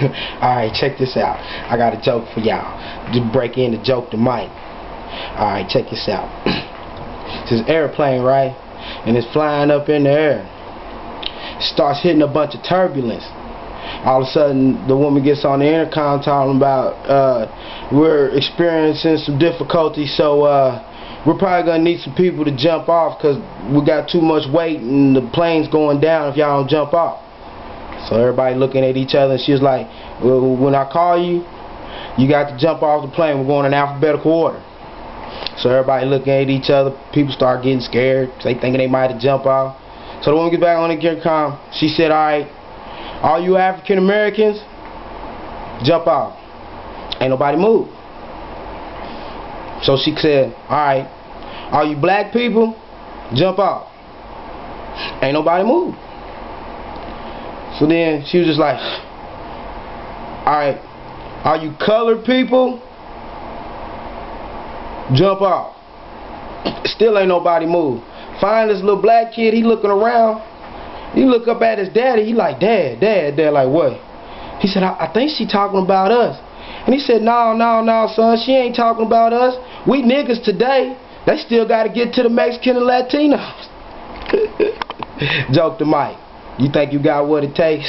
Alright, check this out. I got a joke for y'all. Just break in the joke to Mike. Alright, check this out. It's this airplane, right? And it's flying up in the air. Starts hitting a bunch of turbulence. All of a sudden, the woman gets on the intercom talking about, we're experiencing some difficulty, so we're probably going to need some people to jump off because we got too much weight and the plane's going down if y'all don't jump off. So everybody looking at each other, and she was like, well, when I call you, you got to jump off the plane. We're going in alphabetical order. So everybody looking at each other. People start getting scared. They thinking they might have jumped off. So the woman gets back on the intercom. She said, alright, all you African Americans, jump off. Ain't nobody move. So she said, alright, all you black people, jump off. Ain't nobody move. So then she was just like, alright, all you colored people, jump off. Still ain't nobody move. Find this little black kid, he looking around. He look up at his daddy, he like, Dad, like what? He said, I think she talking about us. And he said, no, son, she ain't talking about us. We niggas today, they still got to get to the Mexican and Latinos. Joke to Mike. You think you got what it takes?